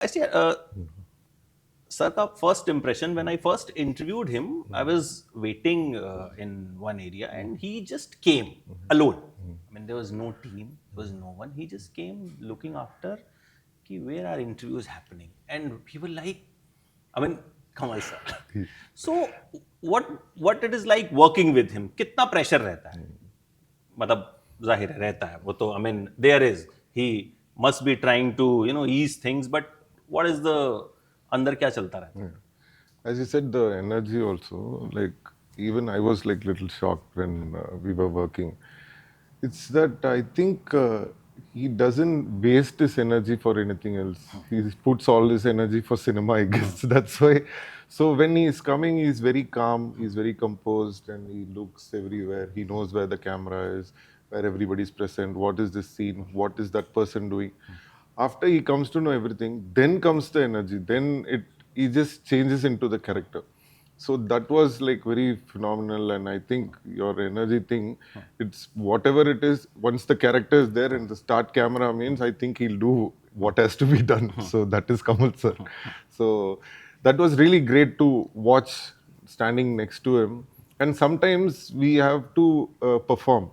ऐसे sir का first impression when I first interviewed him, I was waiting in one area and he just came alone. I mean, there was no team, there was no one. He just came looking after कि where are interviews happening, and people like, I mean, Kamal sir. So what it is like working with him? कितना pressure रहता है? मतलब जाहिर है रहता है वो तो, I mean, there is, he must be trying to ease things, but what is the अंदर क्या चलता रहता है? As you said, the energy also, like even I was like little shocked when we were working. It's that I think he doesn't waste his energy for anything else. He puts all his energy for cinema, I guess. That's why. So when he is coming, he's very calm, he's very composed, and he looks everywhere. He knows where the camera is, where everybody's present, what is this scene, what is that person doing. After he comes to know everything, then comes the energy. Then he just changes into the character. So that was like very phenomenal, and I think your energy thing, it's whatever it is, once the character is there and the start camera means, I think he'll do what has to be done. So that is Kamal sir. So that was really great to watch standing next to him. And sometimes we have to perform.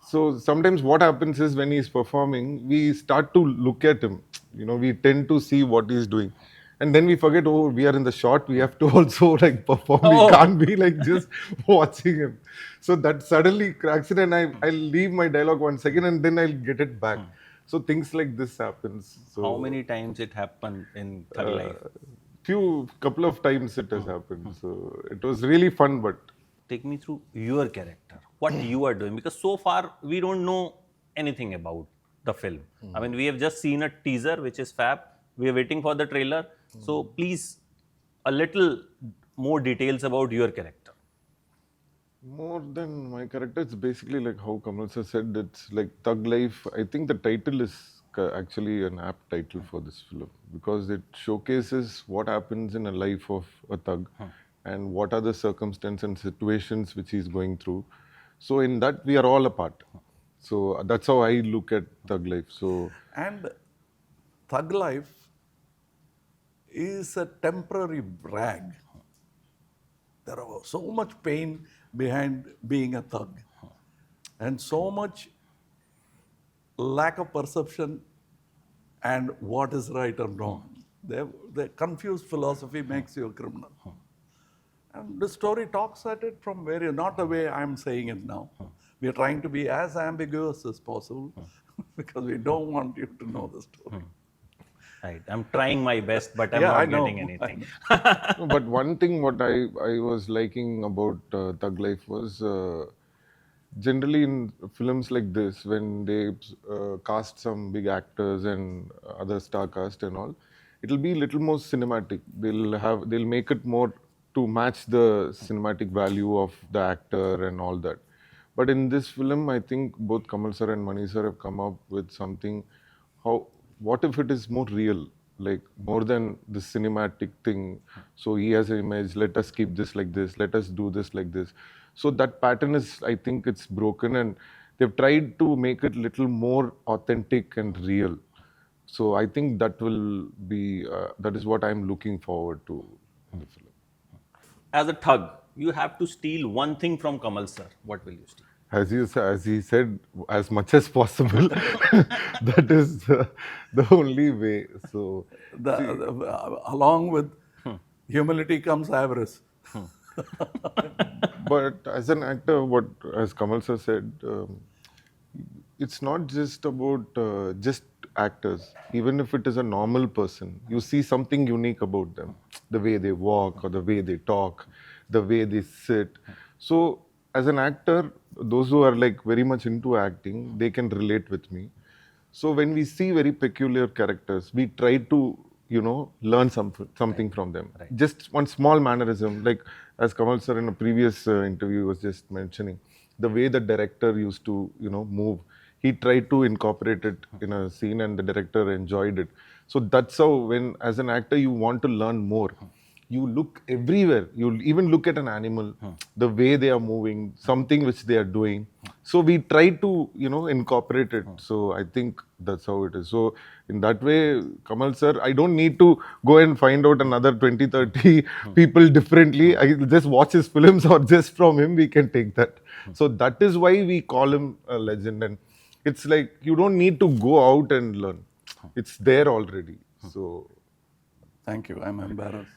So sometimes what happens is when he's performing, we start to look at him. We tend to see what he's doing. And then we forget, oh, we are in the shot. We have to also like perform. We can't be like just watching him. So that suddenly cracks it, and I'll leave my dialogue 1 second and then I'll get it back. So things like this happens. So How many times it happened in Thug Life? couple of times it has happened. So it was really fun, but Take me through your character, what you are doing, because so far we don't know anything about the film. I mean, we have just seen a teaser, which is fab. We are waiting for the trailer. So please, a little more details about your character. more than my character, it's basically like how Kamal sir said, it's like Thug Life. I think the title is actually an apt title for this film because it showcases what happens in a life of a thug and what are the circumstances and situations which he's going through. So in that, we are all a part. So that's how I look at Thug Life. So And Thug Life is a temporary brag. There is so much pain behind being a thug, and so much lack of perception and what is right or wrong. The confused philosophy makes you a criminal. And the story talks at it from not the way I'm saying it now. We are trying to be as ambiguous as possible because we don't want you to know the story. Right. I'm trying my best, but I'm Yeah, I not know. getting anything. No, but one thing what I was liking about Thug Life was generally in films like this, when they cast some big actors and other star cast and all, it'll be a little more cinematic. They'll make it more to match the cinematic value of the actor and all that. But in this film, I think both Kamal sir and Mani sir have come up with something. What if it is more real, like more than the cinematic thing? So he has an image. Let us keep this like this. Let us do this like this. So that pattern is, I think, it's broken, and they've tried to make it little more authentic and real. So I think that will be that is what I'm looking forward to in the film. As a thug, you have to steal one thing from Kamal sir. What will you steal? As he said, as much as possible. That is the only way. So Along with humility comes avarice. but as an actor, as Kamal sir said, it's not just about just actors. Even if it is a normal person, you see something unique about them, the way they walk or the way they talk, the way they sit. So as an actor, those who are like very much into acting, they can relate with me. So when we see very peculiar characters, we try to, learn something from them. Just one small mannerism, like as Kamal sir in a previous interview was just mentioning, the way the director used to, move. He tried to incorporate it in a scene, and the director enjoyed it. So that's how, when as an actor you want to learn more, you look everywhere. You'll even look at an animal, the way they are moving, something which they are doing. So we try to, incorporate it. So I think that's how it is. So in that way, Kamal sir, I don't need to go and find out another 20, 30 people differently. I just watch his films, or just from him we can take that. So that is why we call him a legend. And it's like, you don't need to go out and learn. It's there already. So Thank you. I'm embarrassed.